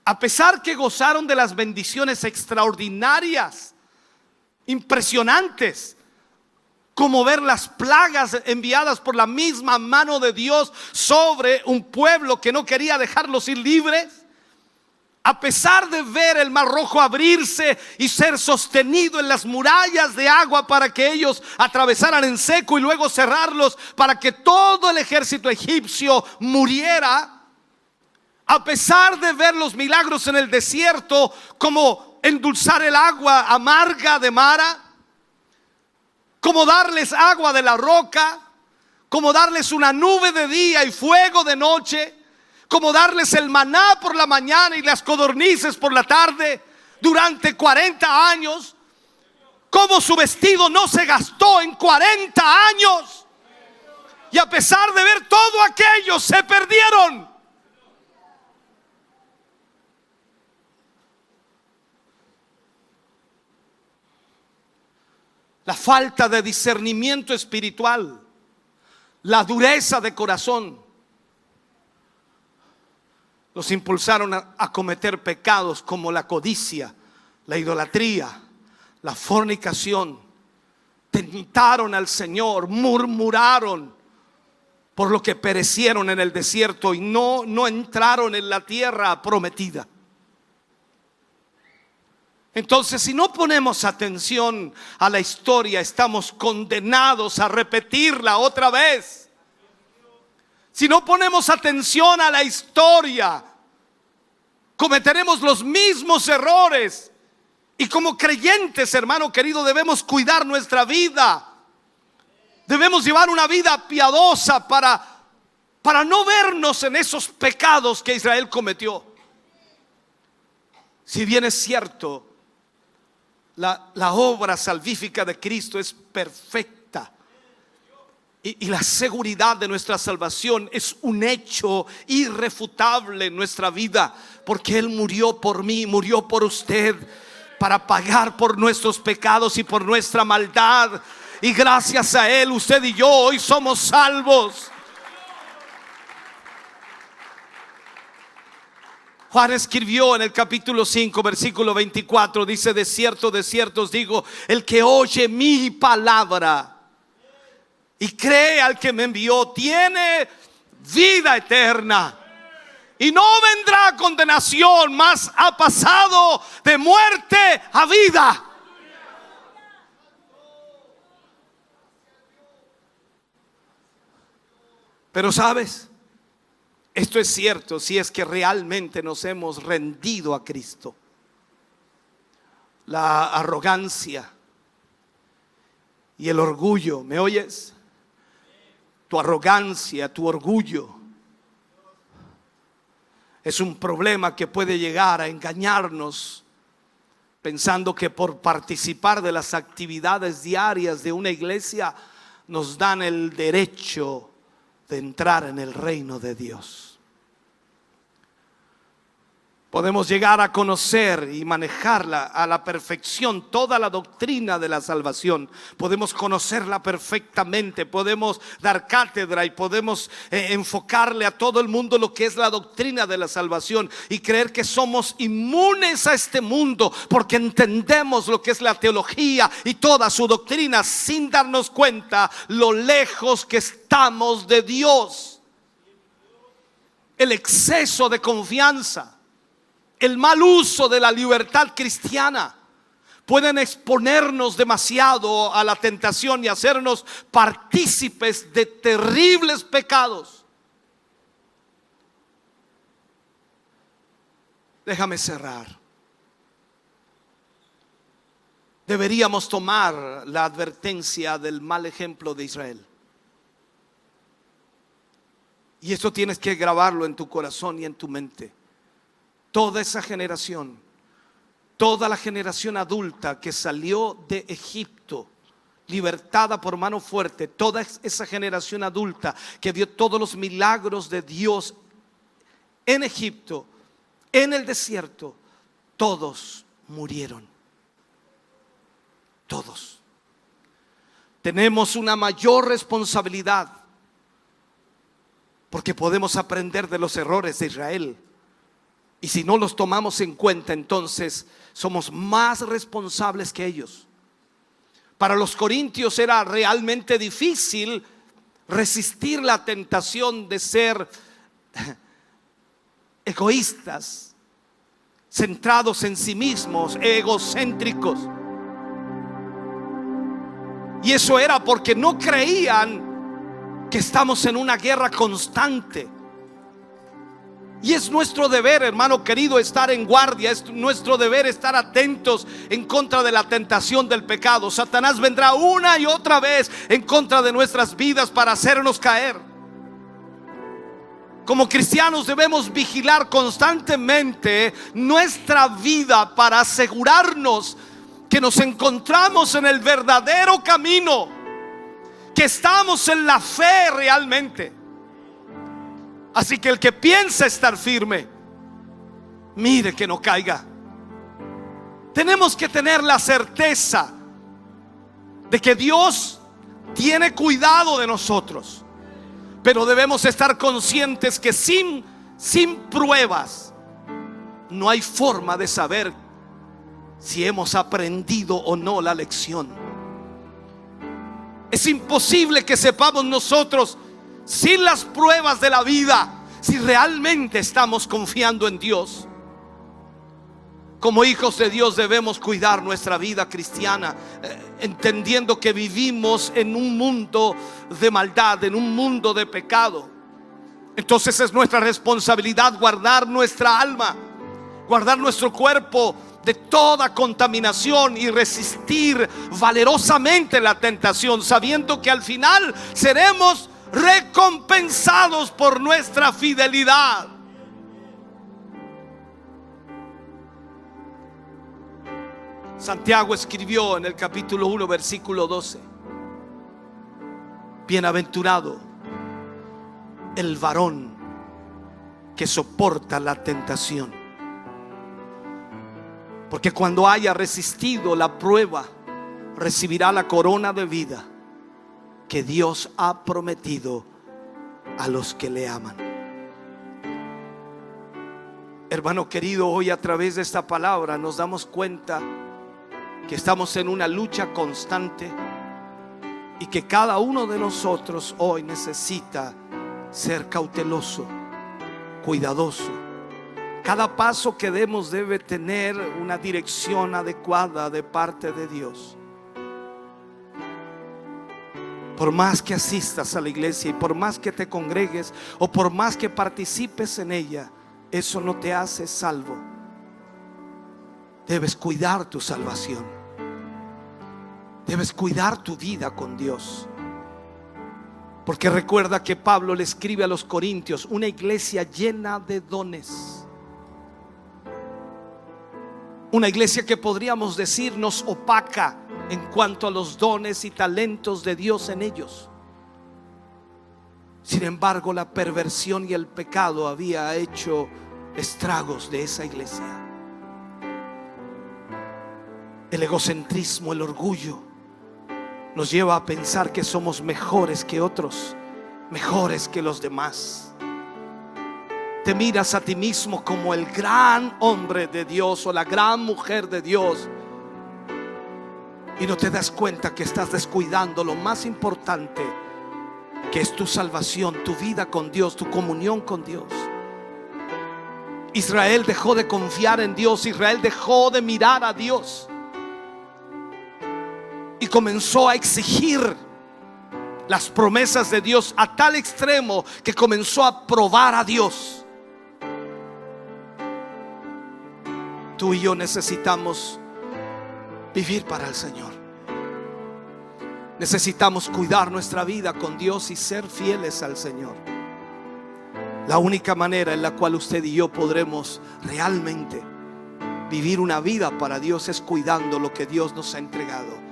a pesar que gozaron de las bendiciones extraordinarias, impresionantes, como ver las plagas enviadas por la misma mano de Dios sobre un pueblo que no quería dejarlos ir libres, a pesar de ver el Mar Rojo abrirse y ser sostenido en las murallas de agua para que ellos atravesaran en seco y luego cerrarlos para que todo el ejército egipcio muriera, a pesar de ver los milagros en el desierto, como endulzar el agua amarga de Mara, como darles agua de la roca, como darles una nube de día y fuego de noche, como darles el maná por la mañana y las codornices por la tarde durante 40 años, como su vestido no se gastó en 40 años, y a pesar de ver todo aquello se perdieron. La falta de discernimiento espiritual, la dureza de corazón, los impulsaron a cometer pecados como la codicia, la idolatría, la fornicación. Tentaron al Señor, murmuraron, por lo que perecieron en el desierto y no entraron en la tierra prometida. Entonces, si no ponemos atención a la historia, estamos condenados a repetirla otra vez. Si no ponemos atención a la historia, cometeremos los mismos errores. Y como creyentes, hermano querido, debemos cuidar nuestra vida. Debemos llevar una vida piadosa para no vernos en esos pecados que Israel cometió. Si bien es cierto, la obra salvífica de Cristo es perfecta, y la seguridad de nuestra salvación es un hecho irrefutable en nuestra vida, porque Él murió por mí, murió por usted, para pagar por nuestros pecados y por nuestra maldad, y gracias a Él usted y yo hoy somos salvos. Juan escribió en el capítulo 5 versículo 24, dice: de cierto os digo, el que oye mi palabra y cree al que me envió tiene vida eterna y no vendrá a condenación, mas ha pasado de muerte a vida. Pero sabes, esto es cierto si es que realmente nos hemos rendido a Cristo. La arrogancia y el orgullo, ¿me oyes? Tu arrogancia, tu orgullo es un problema que puede llegar a engañarnos, pensando que por participar de las actividades diarias de una iglesia nos dan el derecho de entrar en el reino de Dios. Podemos llegar a conocer y manejarla a la perfección, toda la doctrina de la salvación. Podemos conocerla perfectamente, podemos dar cátedra y podemos enfocarle a todo el mundo lo que es la doctrina de la salvación y creer que somos inmunes a este mundo porque entendemos lo que es la teología y toda su doctrina, sin darnos cuenta lo lejos que estamos de Dios. El exceso de confianza, el mal uso de la libertad cristiana pueden exponernos demasiado a la tentación y hacernos partícipes de terribles pecados. Déjame cerrar. Deberíamos tomar la advertencia del mal ejemplo de Israel. Y esto tienes que grabarlo en tu corazón y en tu mente. Toda esa generación, toda la generación adulta que salió de Egipto, libertada por mano fuerte, toda esa generación adulta que vio todos los milagros de Dios en Egipto, en el desierto, todos murieron. todos. Tenemos una mayor responsabilidad porque podemos aprender de los errores de Israel. Y si no los tomamos en cuenta, entonces somos más responsables que ellos. Para los corintios era realmente difícil resistir la tentación de ser egoístas, centrados en sí mismos, egocéntricos. Y eso era porque no creían que estamos en una guerra constante. Y es nuestro deber, hermano querido, estar en guardia. Es nuestro deber estar atentos en contra de la tentación del pecado. Satanás vendrá una y otra vez en contra de nuestras vidas para hacernos caer. Como cristianos debemos vigilar constantemente nuestra vida para asegurarnos que nos encontramos en el verdadero camino, que estamos en la fe realmente. Así que el que piensa estar firme, mire que no caiga. Tenemos que tener la certeza de que Dios tiene cuidado de nosotros, pero debemos estar conscientes que sin pruebas no hay forma de saber si hemos aprendido o no la lección. Es imposible que sepamos nosotros, sin las pruebas de la vida, si realmente estamos confiando en Dios. Como hijos de Dios debemos cuidar nuestra vida cristiana, entendiendo que vivimos en un mundo de maldad, en un mundo de pecado. Entonces es nuestra responsabilidad guardar nuestra alma, guardar nuestro cuerpo de toda contaminación y resistir valerosamente la tentación, sabiendo que al final seremos recompensados por nuestra fidelidad. Santiago escribió en el capítulo 1 versículo 12: bienaventurado el varón que soporta la tentación, porque cuando haya resistido la prueba, recibirá la corona de vida que Dios ha prometido a los que le aman. Hermano querido, hoy a través de esta palabra nos damos cuenta que estamos en una lucha constante y que cada uno de nosotros hoy necesita ser cauteloso, cuidadoso. Cada paso que demos debe tener una dirección adecuada de parte de Dios. Por más que asistas a la iglesia y por más que te congregues o por más que participes en ella, eso no te hace salvo. Debes cuidar tu salvación. Debes cuidar tu vida con Dios. Porque recuerda que Pablo le escribe a los corintios, una iglesia llena de dones. Una iglesia que podríamos decir nos opaca en cuanto a los dones y talentos de Dios en ellos. Sin embargo, la perversión y el pecado había hecho estragos de esa iglesia. El egocentrismo, el orgullo nos lleva a pensar que somos mejores que otros, mejores que los demás. Te miras a ti mismo como el gran hombre de Dios o la gran mujer de Dios y no te das cuenta que estás descuidando lo más importante, que es tu salvación, tu vida con Dios, tu comunión con Dios. Israel dejó de confiar en Dios. Israel dejó de mirar a Dios y comenzó a exigir las promesas de Dios a tal extremo que comenzó a probar a Dios. Tú y yo necesitamos vivir para el Señor. Necesitamos cuidar nuestra vida con Dios y ser fieles al Señor. La única manera en la cual usted y yo podremos realmente vivir una vida para Dios es cuidando lo que Dios nos ha entregado.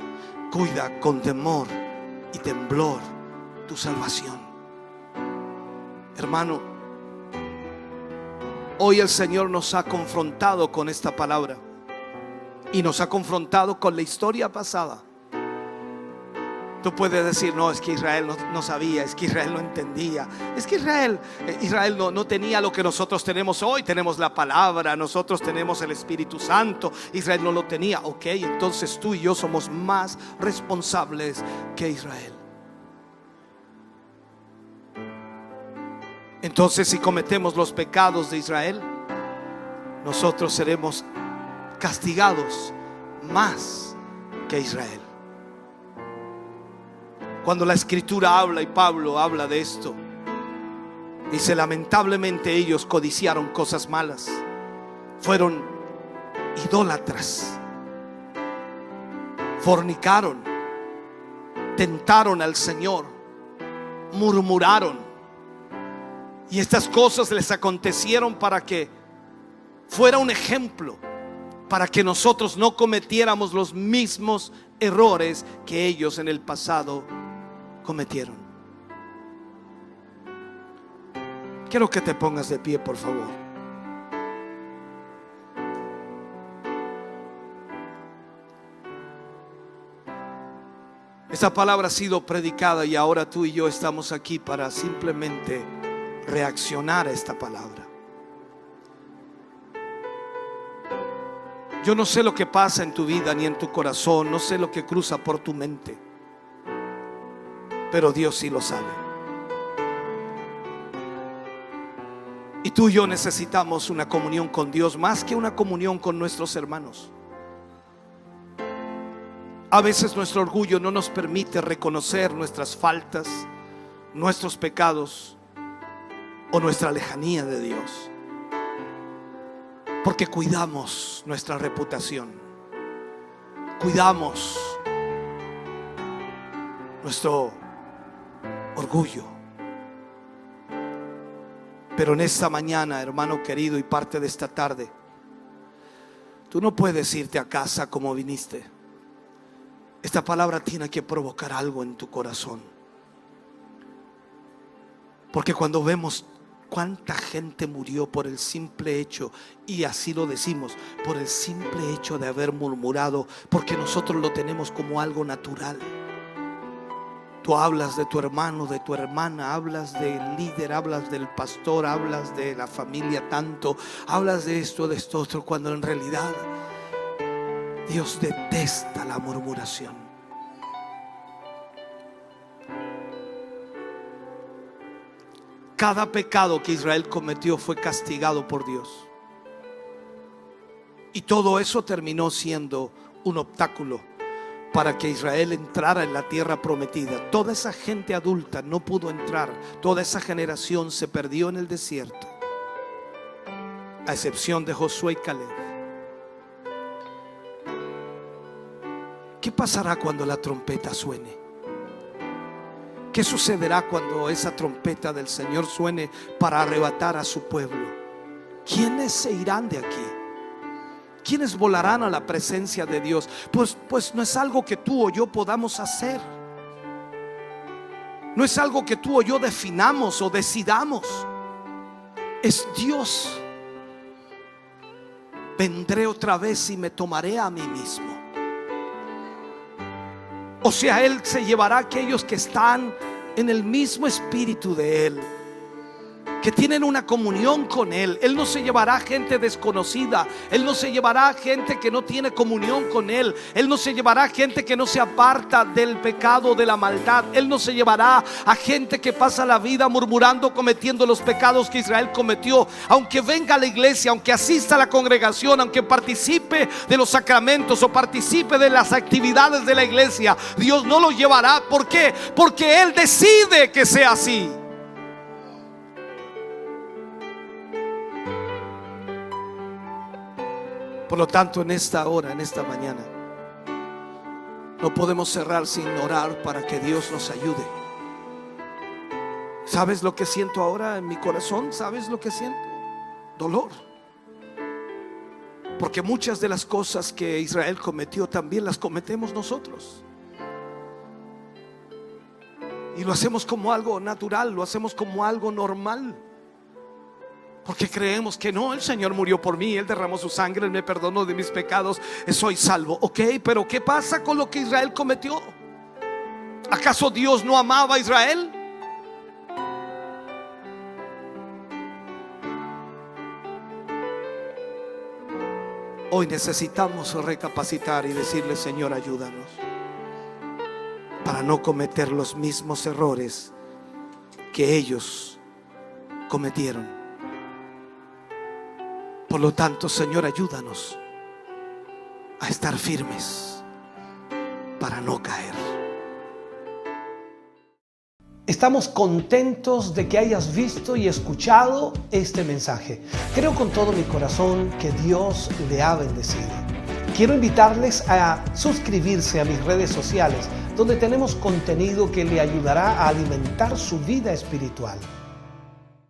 Cuida con temor y temblor tu salvación. Hermano, hoy el Señor nos ha confrontado con esta palabra y nos ha confrontado con la historia pasada. Tú puedes decir, no, es que Israel no sabía, es que Israel no entendía, es que Israel no tenía lo que nosotros tenemos hoy. Tenemos la palabra, nosotros tenemos el Espíritu Santo. Israel no lo tenía. Ok, entonces tú y yo somos más responsables que Israel. Entonces, si cometemos los pecados de Israel, nosotros seremos castigados más que Israel. Cuando la Escritura habla, y Pablo habla de esto, dice: lamentablemente ellos codiciaron cosas malas, fueron idólatras, fornicaron, tentaron al Señor, murmuraron. Y estas cosas les acontecieron para que fuera un ejemplo, para que nosotros no cometiéramos los mismos errores que ellos en el pasado cometieron. Quiero que te pongas de pie, por favor. Esta palabra ha sido predicada y ahora tú y yo estamos aquí para simplemente reaccionar a esta palabra. Yo no sé lo que pasa en tu vida ni en tu corazón, no sé lo que cruza por tu mente, pero Dios sí lo sabe. Y tú y yo necesitamos una comunión con Dios más que una comunión con nuestros hermanos. A veces nuestro orgullo no nos permite reconocer nuestras faltas, nuestros pecados o nuestra lejanía de Dios, porque cuidamos nuestra reputación, cuidamos nuestro orgullo. Pero en esta mañana, hermano querido, y parte de esta tarde, tú no puedes irte a casa como viniste. Esta palabra tiene que provocar algo en tu corazón, porque cuando vemos cuánta gente murió por el simple hecho, y así lo decimos, por el simple hecho de haber murmurado, porque nosotros lo tenemos como algo natural. Tú hablas de tu hermano, de tu hermana, hablas del líder, hablas del pastor, hablas de la familia tanto, hablas de esto otro, cuando en realidad Dios detesta la murmuración. Cada pecado que Israel cometió fue castigado por Dios, y todo eso terminó siendo un obstáculo para que Israel entrara en la tierra prometida. Toda esa gente adulta no pudo entrar, toda esa generación se perdió en el desierto, a excepción de Josué y Caleb. ¿Qué pasará cuando la trompeta suene? ¿Qué sucederá cuando esa trompeta del Señor suene para arrebatar a su pueblo? ¿Quiénes se irán de aquí? ¿Quiénes volarán a la presencia de Dios? Pues no es algo que tú o yo podamos hacer. No es algo que tú o yo definamos o decidamos. Es Dios. Vendré otra vez y me tomaré a mí mismo. O sea, Él se llevará a aquellos que están en el mismo espíritu de Él, que tienen una comunión con Él. Él no se llevará a gente desconocida, Él no se llevará a gente que no tiene comunión con Él, Él no se llevará a gente que no se aparta del pecado, de la maldad. Él no se llevará a gente que pasa la vida murmurando, cometiendo los pecados que Israel cometió. Aunque venga a la iglesia, aunque asista a la congregación, aunque participe de los sacramentos o participe de las actividades de la iglesia, Dios no lo llevará. ¿Por qué? Porque Él decide que sea así. Por lo tanto, en esta hora, en esta mañana, no podemos cerrar sin orar para que Dios nos ayude. ¿Sabes lo que siento ahora en mi corazón? ¿Sabes lo que siento? Dolor. Porque muchas de las cosas que Israel cometió también las cometemos nosotros. Y lo hacemos como algo natural, lo hacemos como algo normal. Porque creemos que no, el Señor murió por mí, Él derramó su sangre, Él me perdonó de mis pecados, soy salvo. Ok, pero ¿qué pasa con lo que Israel cometió? ¿Acaso Dios no amaba a Israel? Hoy necesitamos recapacitar y decirle: Señor, ayúdanos para no cometer los mismos errores que ellos cometieron. Por lo tanto, Señor, ayúdanos a estar firmes para no caer. Estamos contentos de que hayas visto y escuchado este mensaje. Creo con todo mi corazón que Dios le ha bendecido. Quiero invitarles a suscribirse a mis redes sociales, donde tenemos contenido que le ayudará a alimentar su vida espiritual.